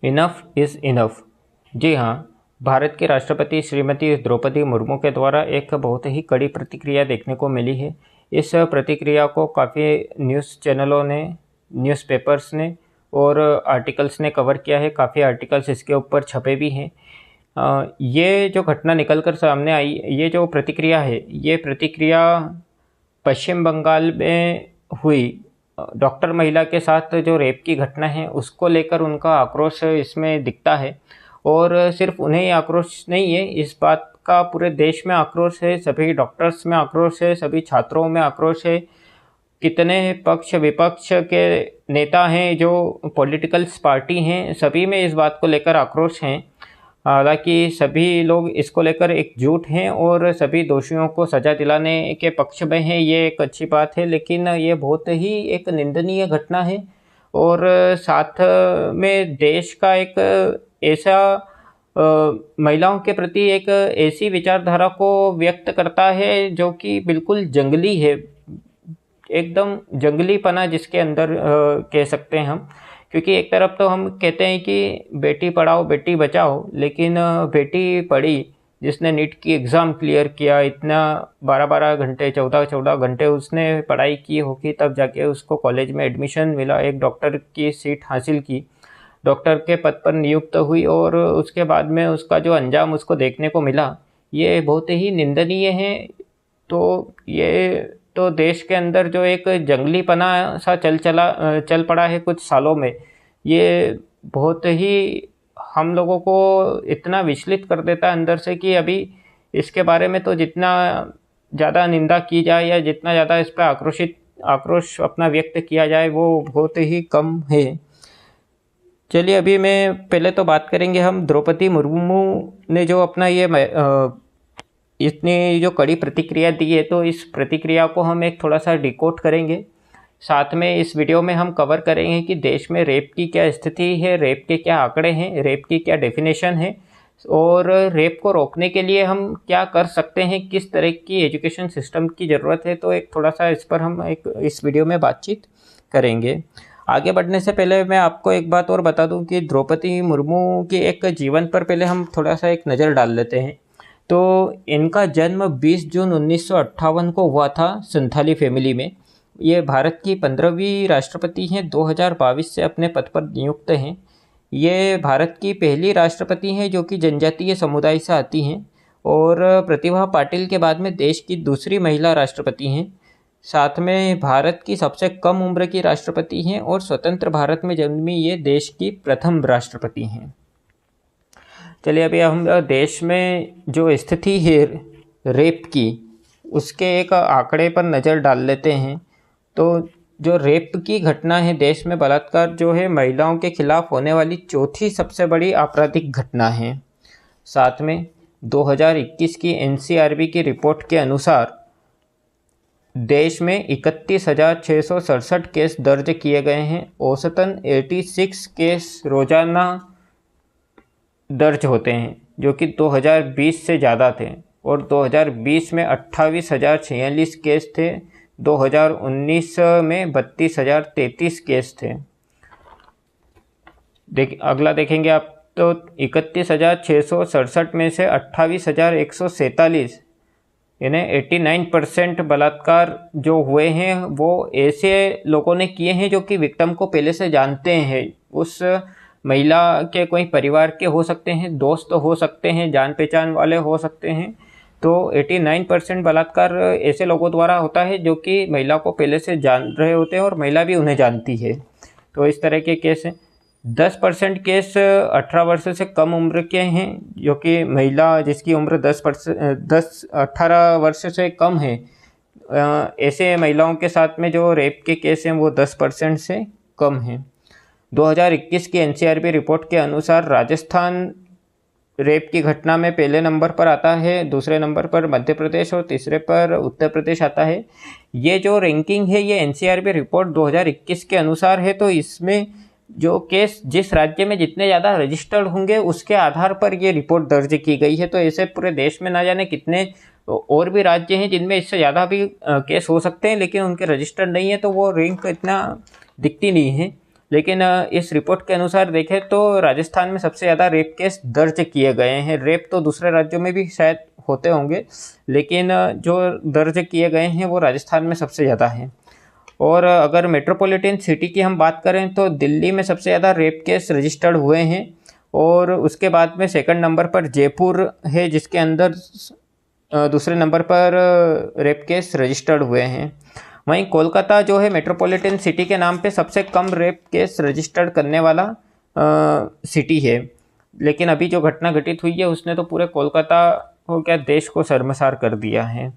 Enough is enough. जी हाँ, भारत के राष्ट्रपति श्रीमती द्रौपदी मुर्मू के द्वारा एक बहुत ही कड़ी प्रतिक्रिया देखने को मिली है। इस प्रतिक्रिया को काफ़ी न्यूज़ चैनलों ने, न्यूज़पेपर्स ने और आर्टिकल्स ने कवर किया है। काफ़ी आर्टिकल्स इसके ऊपर छपे भी हैं। ये जो घटना निकल कर सामने आई, ये जो प्रतिक्रिया है, ये प्रतिक्रिया पश्चिम बंगाल में हुई डॉक्टर महिला के साथ जो रेप की घटना है उसको लेकर उनका आक्रोश इसमें दिखता है। और सिर्फ उन्हें ही आक्रोश नहीं है, इस बात का पूरे देश में आक्रोश है, सभी डॉक्टर्स में आक्रोश है, सभी छात्रों में आक्रोश है। कितने पक्ष विपक्ष के नेता हैं, जो पॉलिटिकल्स पार्टी हैं, सभी में इस बात को लेकर आक्रोश हैं। हालांकि सभी लोग इसको लेकर एकजुट हैं और सभी दोषियों को सज़ा दिलाने के पक्ष में हैं, ये एक अच्छी बात है। लेकिन ये बहुत ही एक निंदनीय घटना है और साथ में देश का एक ऐसा महिलाओं के प्रति एक ऐसी विचारधारा को व्यक्त करता है जो कि बिल्कुल जंगली है, एकदम जंगलीपना जिसके अंदर कह सकते हैं हम। क्योंकि एक तरफ तो हम कहते हैं कि बेटी पढ़ाओ बेटी बचाओ, लेकिन बेटी पढ़ी जिसने नीट की एग्ज़ाम क्लियर किया, इतना 12-12 घंटे 14-14 घंटे उसने पढ़ाई की होगी, तब जाके उसको कॉलेज में एडमिशन मिला, एक डॉक्टर की सीट हासिल की, डॉक्टर के पद पर नियुक्त हुई और उसके बाद में उसका जो अंजाम उसको देखने को मिला, ये बहुत ही निंदनीय है। तो ये तो देश के अंदर जो एक जंगलीपना सा चल पड़ा है कुछ सालों में, ये बहुत ही हम लोगों को इतना विचलित कर देता है अंदर से कि अभी इसके बारे में तो जितना ज़्यादा निंदा की जाए या जितना ज़्यादा इस पर आक्रोश अपना व्यक्त किया जाए वो बहुत ही कम है। चलिए अभी मैं पहले तो बात करेंगे हम द्रौपदी मुर्मू ने जो अपना ये इतनी जो कड़ी प्रतिक्रिया दी है, तो इस प्रतिक्रिया को हम एक थोड़ा सा डिकोड करेंगे। साथ में इस वीडियो में हम कवर करेंगे कि देश में रेप की क्या स्थिति है, रेप के क्या आंकड़े हैं, रेप की क्या डेफिनेशन है और रेप को रोकने के लिए हम क्या कर सकते हैं, किस तरह की एजुकेशन सिस्टम की ज़रूरत है। तो एक थोड़ा सा इस पर हम इस वीडियो में बातचीत करेंगे। आगे बढ़ने से पहले मैं आपको एक बात और बता दूं कि द्रौपदी मुर्मू के एक जीवन पर पहले हम थोड़ा सा एक नज़र डाल लेते हैं। तो इनका जन्म 20 जून 1958 को हुआ था संथाली फैमिली में। ये भारत की 15वीं राष्ट्रपति हैं, 2022 से अपने पद पर नियुक्त हैं। ये भारत की पहली राष्ट्रपति हैं जो कि जनजातीय समुदाय से आती हैं और प्रतिभा पाटिल के बाद में देश की दूसरी महिला राष्ट्रपति हैं। साथ में भारत की सबसे कम उम्र की राष्ट्रपति हैं और स्वतंत्र भारत में जन्मी ये देश की प्रथम राष्ट्रपति हैं। चलिए अभी हम देश में जो स्थिति है रेप की, उसके एक आंकड़े पर नज़र डाल लेते हैं। तो जो रेप की घटना है देश में, बलात्कार जो है महिलाओं के खिलाफ होने वाली चौथी सबसे बड़ी आपराधिक घटना है। साथ में 2021 की एनसीआरबी की रिपोर्ट के अनुसार देश में 31,667 केस दर्ज किए गए हैं। औसतन 86 केस रोजाना दर्ज होते हैं, जो कि 2020 से ज़्यादा थे। और 2020 में 28,046 केस थे, 2019 में 32,033 केस थे। अगला देखेंगे आप तो 31,667 में से 28,147 यानी 89% बलात्कार जो हुए हैं वो ऐसे लोगों ने किए हैं जो कि विक्टिम को पहले से जानते हैं। उस महिला के कोई परिवार के हो सकते हैं, दोस्त हो सकते हैं, जान पहचान वाले हो सकते हैं। तो 89% बलात्कार ऐसे लोगों द्वारा होता है जो कि महिला को पहले से जान रहे होते हैं और महिला भी उन्हें जानती है। तो इस तरह के केस हैं। 10% केस 18 वर्ष से कम उम्र के हैं, जो कि महिला जिसकी उम्र 18 वर्ष से कम है, ऐसे महिलाओं के साथ में जो रेप के केस हैं वो 10% से कम हैं। 2021 की एनसीआरबी रिपोर्ट के अनुसार राजस्थान रेप की घटना में पहले नंबर पर आता है, दूसरे नंबर पर मध्य प्रदेश और तीसरे पर उत्तर प्रदेश आता है। ये जो रैंकिंग है ये एनसीआरबी रिपोर्ट 2021 के अनुसार है। तो इसमें जो केस जिस राज्य में जितने ज़्यादा रजिस्टर्ड होंगे उसके आधार पर ये रिपोर्ट दर्ज की गई है। तो ऐसे पूरे देश में ना जाने कितने और भी राज्य हैं जिनमें इससे ज़्यादा भी केस हो सकते हैं, लेकिन उनके रजिस्टर्ड नहीं है तो वो रैंक इतना दिखती नहीं है। लेकिन इस रिपोर्ट के अनुसार देखें तो राजस्थान में सबसे ज़्यादा रेप केस दर्ज किए गए हैं। रेप तो दूसरे राज्यों में भी शायद होते होंगे, लेकिन जो दर्ज किए गए हैं वो राजस्थान में सबसे ज़्यादा हैं। और अगर मेट्रोपॉलिटन सिटी की हम बात करें तो दिल्ली में सबसे ज़्यादा रेप केस रजिस्टर्ड हुए हैं, और उसके बाद में सेकंड नंबर पर जयपुर है, जिसके अंदर दूसरे नंबर पर रेप केस रजिस्टर्ड हुए हैं। वहीं कोलकाता जो है मेट्रोपॉलिटन सिटी के नाम पे सबसे कम रेप केस रजिस्टर्ड करने वाला सिटी है। लेकिन अभी जो घटना घटित हुई है उसने तो पूरे कोलकाता को, क्या देश को शर्मसार कर दिया है।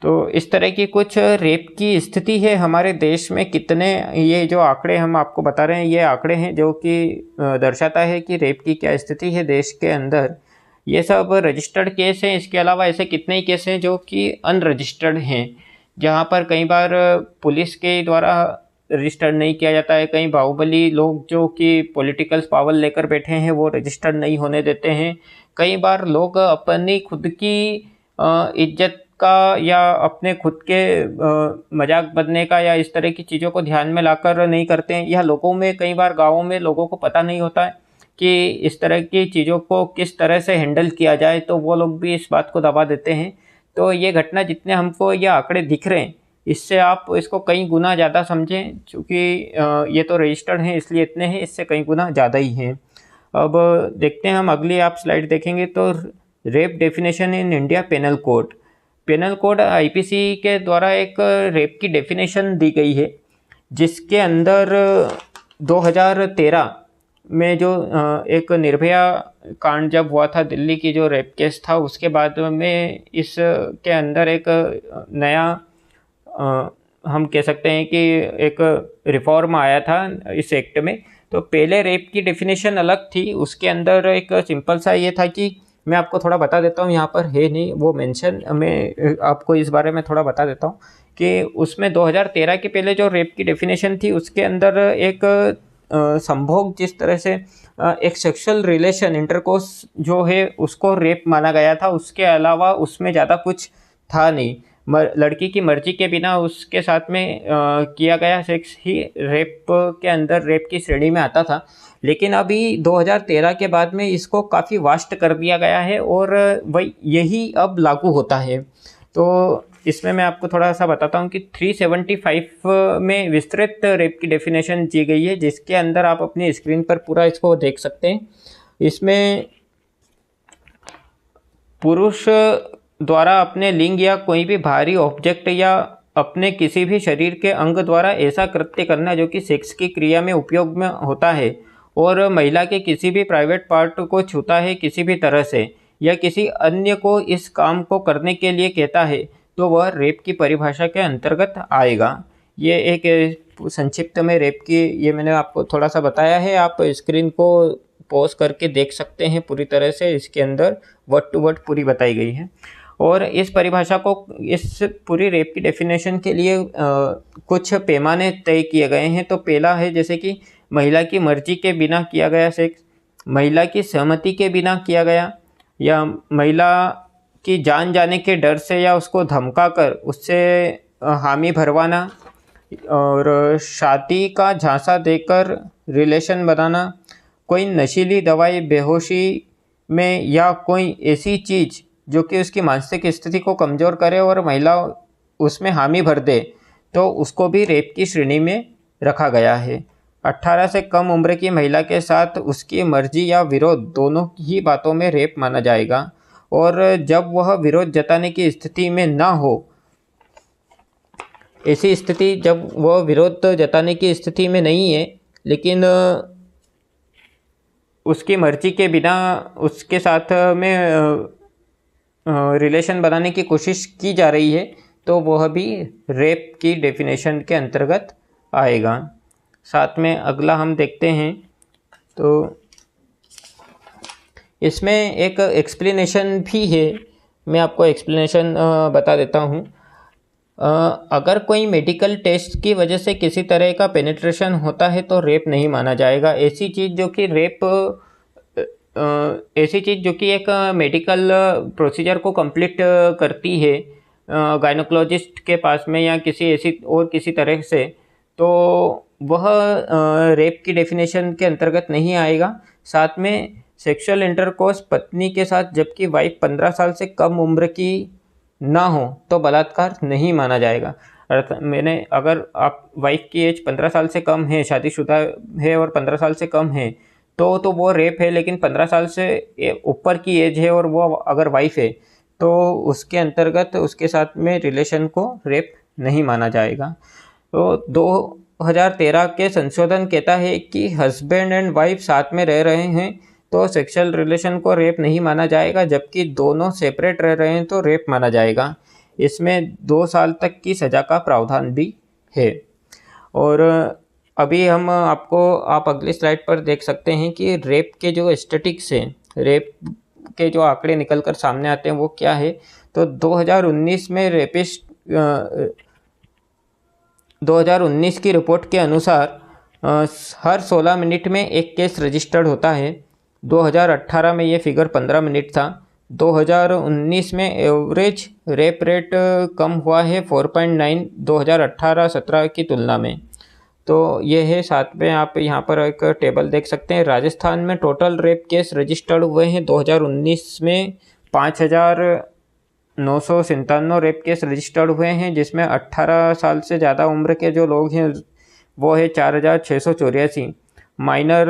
तो इस तरह की कुछ रेप की स्थिति है हमारे देश में। कितने, ये जो आंकड़े हम आपको बता रहे हैं ये आंकड़े हैं जो कि दर्शाता है कि रेप की क्या स्थिति है देश के अंदर। ये सब रजिस्टर्ड केस हैं। इसके अलावा ऐसे कितने ही केस हैं जो कि अनरजिस्टर्ड हैं, जहाँ पर कई बार पुलिस के द्वारा रजिस्टर नहीं किया जाता है। कई बाहुबली लोग जो कि पॉलिटिकल पावर लेकर बैठे हैं वो रजिस्टर नहीं होने देते हैं। कई बार लोग अपनी खुद की इज्जत का या अपने खुद के मजाक बनने का या इस तरह की चीज़ों को ध्यान में लाकर नहीं करते हैं। यह लोगों में, कई बार गाँवों में लोगों को पता नहीं होता है कि इस तरह की चीज़ों को किस तरह से हैंडल किया जाए, तो वो लोग भी इस बात को दबा देते हैं। तो ये घटना, जितने हमको ये आंकड़े दिख रहे हैं, इससे आप इसको कई गुना ज़्यादा समझें, क्योंकि ये तो रजिस्टर्ड हैं इसलिए इतने हैं, इससे कई गुना ज़्यादा ही हैं। अब देखते हैं हम, अगली आप स्लाइड देखेंगे तो rape definition in India penal code. Penal code IPC के द्वारा एक रेप की डेफिनेशन दी गई है, जिसके अंदर 2013 में जो एक निर्भया कांड जब हुआ था, दिल्ली की जो रेप केस था, उसके बाद में इसके अंदर एक नया हम कह सकते हैं कि एक रिफॉर्म आया था इस एक्ट में। तो पहले रेप की डेफिनेशन अलग थी, उसके अंदर एक सिंपल सा ये था कि, मैं आपको थोड़ा बता देता हूँ, यहाँ पर है नहीं वो मेंशन, मैं आपको इस बारे में थोड़ा बता देता हूँ कि उसमें 2013 के पहले जो रेप की डेफिनेशन थी उसके अंदर एक संभोग, जिस तरह से एक सेक्सुअल रिलेशन, इंटरकोर्स जो है उसको रेप माना गया था। उसके अलावा उसमें ज़्यादा कुछ था नहीं। लड़की की मर्जी के बिना उसके साथ में किया गया सेक्स ही रेप के अंदर, रेप की श्रेणी में आता था। लेकिन अभी 2013 के बाद में इसको काफ़ी वास्ट कर दिया गया है और वही यही अब लागू होता है। तो इसमें मैं आपको थोड़ा सा बताता हूँ कि 375 में विस्तृत रेप की डेफिनेशन दी गई है, जिसके अंदर आप अपनी स्क्रीन पर पूरा इसको देख सकते हैं। इसमें पुरुष द्वारा अपने लिंग या कोई भी भारी ऑब्जेक्ट या अपने किसी भी शरीर के अंग द्वारा ऐसा कृत्य करना जो कि सेक्स की क्रिया में उपयोग में होता है, और महिला के किसी भी प्राइवेट पार्ट को छूता है किसी भी तरह से, या किसी अन्य को इस काम को करने के लिए कहता है, तो वह रेप की परिभाषा के अंतर्गत आएगा। ये एक संक्षिप्त में रेप की, ये मैंने आपको थोड़ा सा बताया है। आप स्क्रीन को पॉज करके देख सकते हैं पूरी तरह से, इसके अंदर वर्ड टू वर्ड पूरी बताई गई है। और इस परिभाषा को, इस पूरी रेप की डेफिनेशन के लिए कुछ पैमाने तय किए गए हैं। तो पहला है जैसे कि महिला की मर्जी के बिना किया गया सेक्स, महिला की सहमति के बिना किया गया, या महिला की जान जाने के डर से या उसको धमकाकर उससे हामी भरवाना, और शादी का झांसा देकर रिलेशन बनाना, कोई नशीली दवाई बेहोशी में या कोई ऐसी चीज़ जो कि उसकी मानसिक स्थिति को कमज़ोर करे और महिला उसमें हामी भर दे, तो उसको भी रेप की श्रेणी में रखा गया है। 18 से कम उम्र की महिला के साथ उसकी मर्जी या विरोध दोनों ही बातों में रेप माना जाएगा। और जब वह विरोध जताने की स्थिति में ना हो, ऐसी स्थिति जब वह विरोध जताने की स्थिति में नहीं है, लेकिन उसकी मर्जी के बिना उसके साथ में रिलेशन बनाने की कोशिश की जा रही है, तो वह भी रेप की डेफिनेशन के अंतर्गत आएगा। साथ में अगला हम देखते हैं, तो इसमें एक एक्सप्लेनेशन भी है, मैं आपको एक्सप्लेनेशन बता देता हूँ। अगर कोई मेडिकल टेस्ट की वजह से किसी तरह का पेनिट्रेशन होता है तो रेप नहीं माना जाएगा। ऐसी चीज़ जो कि ऐसी चीज़ जो कि एक मेडिकल प्रोसीजर को कंप्लीट करती है गायनोकोलॉजिस्ट के पास में या किसी ऐसी और किसी तरह से, तो वह रेप की डेफिनेशन के अंतर्गत नहीं आएगा। साथ में सेक्सुअल इंटरकोर्स पत्नी के साथ जबकि वाइफ 15 साल से कम उम्र की ना हो तो बलात्कार नहीं माना जाएगा। अगर आप वाइफ की एज 15 साल से कम है, शादीशुदा है और 15 साल से कम है तो वो रेप है, लेकिन 15 साल से ऊपर की एज है और वो अगर वाइफ है तो उसके अंतर्गत उसके साथ में रिलेशन को रेप नहीं माना जाएगा। तो 2013 के संशोधन कहता है कि हस्बैंड एंड वाइफ साथ में रह रहे हैं तो सेक्सुअल रिलेशन को रेप नहीं माना जाएगा, जबकि दोनों सेपरेट रह रहे हैं तो रेप माना जाएगा। इसमें 2 साल तक की सज़ा का प्रावधान भी है। और अभी आप अगली स्लाइड पर देख सकते हैं कि रेप के जो स्टैटिस्टिक्स हैं, रेप के जो आंकड़े निकल कर सामने आते हैं वो क्या है। तो 2019 में 2019 की रिपोर्ट के अनुसार हर 16 मिनट में एक केस रजिस्टर्ड होता है। 2018 में ये फिगर 15 मिनट था। 2019 में एवरेज रेप रेट कम हुआ है 4.9 2018-17 की तुलना में। तो ये है, साथ में आप यहाँ पर एक टेबल देख सकते हैं। राजस्थान में टोटल रेप केस रजिस्टर्ड हुए हैं 2019 में 5,997 रेप केस रजिस्टर्ड हुए हैं, जिसमें 18 साल से ज़्यादा उम्र के जो लोग हैं वो है 4,684। माइनर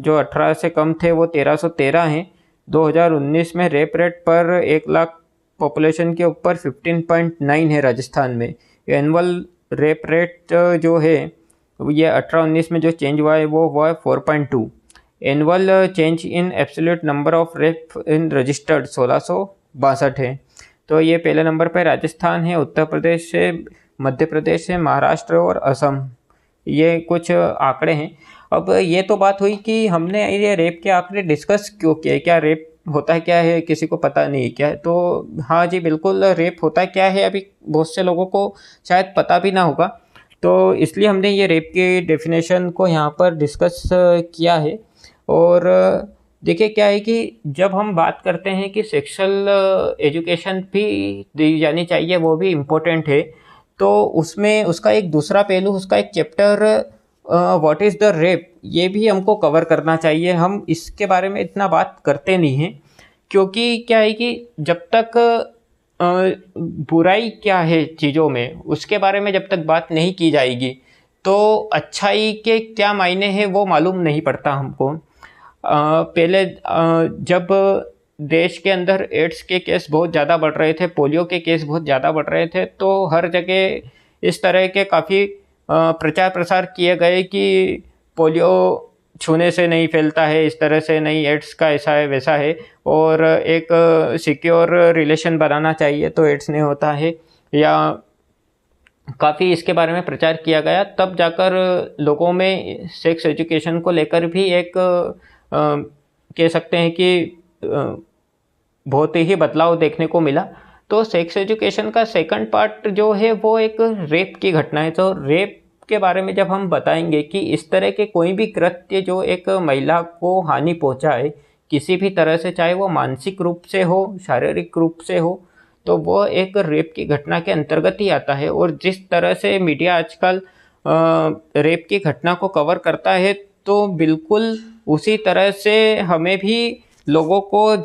जो 18 से कम थे वो 1,313 हैं। 2019 में रेप रेट पर 1 लाख पॉपुलेशन के ऊपर 15.9 है राजस्थान में। एनुअल रेप रेट जो है ये 18-19 में जो चेंज हुआ है वो हुआ है 4.2। Annual change in absolute number of rape in registered 1662 है। तो ये पहले नंबर पर राजस्थान है, उत्तर प्रदेश है, मध्य प्रदेश है, महाराष्ट्र और असम। ये कुछ आंकड़े हैं। अब ये तो बात हुई कि हमने ये रेप के आंकड़े डिस्कस क्यों किए, क्या रेप होता है क्या है किसी को पता नहीं क्या है। तो हाँ जी बिल्कुल, रेप होता क्या है अभी बहुत से लोगों को शायद पता भी ना होगा, तो इसलिए हमने ये रेप की डेफिनेशन को यहाँ पर डिस्कस किया है। और देखिए क्या है कि जब हम बात करते हैं कि सेक्सुअल एजुकेशन भी दी जानी चाहिए, वो भी इम्पोर्टेंट है, तो उसमें उसका एक दूसरा पहलू, उसका एक chapter what is the rape, ये भी हमको कवर करना चाहिए। हम इसके बारे में इतना बात करते नहीं हैं, क्योंकि क्या है कि जब तक बुराई क्या है चीज़ों में उसके बारे में जब तक बात नहीं की जाएगी तो अच्छाई के क्या मायने हैं वो मालूम नहीं पड़ता हमको। पहले जब देश के अंदर एड्स के केस बहुत ज़्यादा बढ़ रहे थे, पोलियो के केस बहुत ज़्यादा बढ़ रहे थे, तो हर जगह इस तरह के काफ़ी प्रचार प्रसार किए गए कि पोलियो छूने से नहीं फैलता है, इस तरह से नहीं, एड्स का ऐसा है वैसा है, और एक सिक्योर रिलेशन बनाना चाहिए तो एड्स नहीं होता है, या काफ़ी इसके बारे में प्रचार किया गया। तब जाकर लोगों में सेक्स एजुकेशन को लेकर भी एक कह सकते हैं कि बहुत ही बदलाव देखने को मिला। तो सेक्स एजुकेशन का सेकंड पार्ट जो है वो एक रेप की घटना है। तो रेप के बारे में जब हम बताएंगे कि इस तरह के कोई भी कृत्य जो एक महिला को हानि पहुंचाए किसी भी तरह से, चाहे वो मानसिक रूप से हो, शारीरिक रूप से हो, तो वो एक रेप की घटना के अंतर्गत ही आता है। और जिस तरह से मीडिया आजकल रेप की घटना को कवर करता है, तो बिल्कुल उसी तरह से हमें भी लोगों को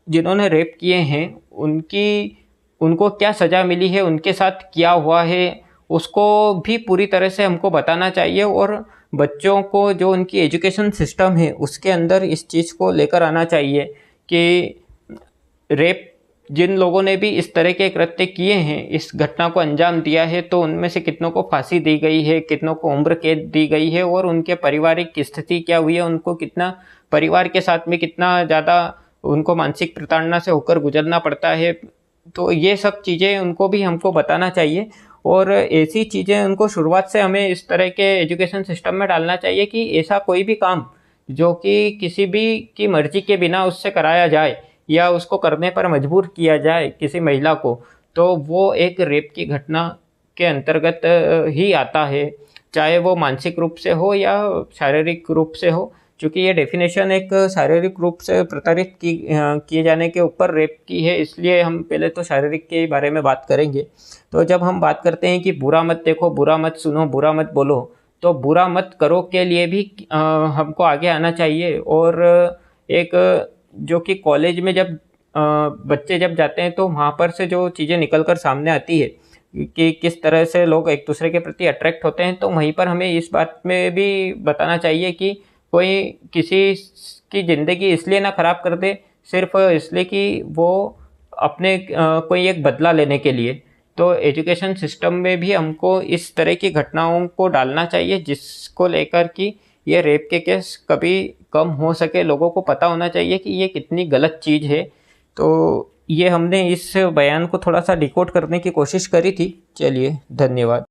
जिन्होंने रेप किए हैं उनको क्या सज़ा मिली है, उनके साथ क्या हुआ है, उसको भी पूरी तरह से हमको बताना चाहिए। और बच्चों को जो उनकी एजुकेशन सिस्टम है उसके अंदर इस चीज़ को लेकर आना चाहिए कि रेप जिन लोगों ने भी इस तरह के कृत्य किए हैं, इस घटना को अंजाम दिया है, तो उनमें से कितनों को फांसी दी गई है, कितनों को उम्र कैद दी गई है, और उनके पारिवारिक स्थिति क्या हुई है, उनको कितना परिवार के साथ में कितना ज़्यादा उनको मानसिक प्रताड़ना से होकर गुजरना पड़ता है। तो ये सब चीज़ें उनको भी हमको बताना चाहिए, और ऐसी चीज़ें उनको शुरुआत से हमें इस तरह के एजुकेशन सिस्टम में डालना चाहिए कि ऐसा कोई भी काम जो कि किसी भी की मर्जी के बिना उससे कराया जाए या उसको करने पर मजबूर किया जाए किसी महिला को, तो वो एक रेप की घटना के अंतर्गत ही आता है, चाहे वो मानसिक रूप से हो या शारीरिक रूप से हो। क्योंकि ये डेफिनेशन एक शारीरिक रूप से प्रताड़ित किए जाने के ऊपर रेप की है, इसलिए हम पहले तो शारीरिक के बारे में बात करेंगे। तो जब हम बात करते हैं कि बुरा मत देखो, बुरा मत सुनो, बुरा मत बोलो, तो बुरा मत करो के लिए भी हमको आगे आना चाहिए। और एक जो कि कॉलेज में जब बच्चे जब जाते हैं तो वहाँ पर से जो चीज़ें निकल कर सामने आती है कि किस तरह से लोग एक दूसरे के प्रति अट्रैक्ट होते हैं, तो वहीं पर हमें इस बात में भी बताना चाहिए कि कोई किसी की ज़िंदगी इसलिए ना ख़राब कर दे सिर्फ इसलिए कि वो अपने कोई एक बदला लेने के लिए। तो एजुकेशन सिस्टम में भी हमको इस तरह की घटनाओं को डालना चाहिए जिसको लेकर कि ये रेप के केस कभी कम हो सके। लोगों को पता होना चाहिए कि ये कितनी गलत चीज़ है। तो ये हमने इस बयान को थोड़ा सा डिकोड करने की कोशिश करी थी। चलिए, धन्यवाद।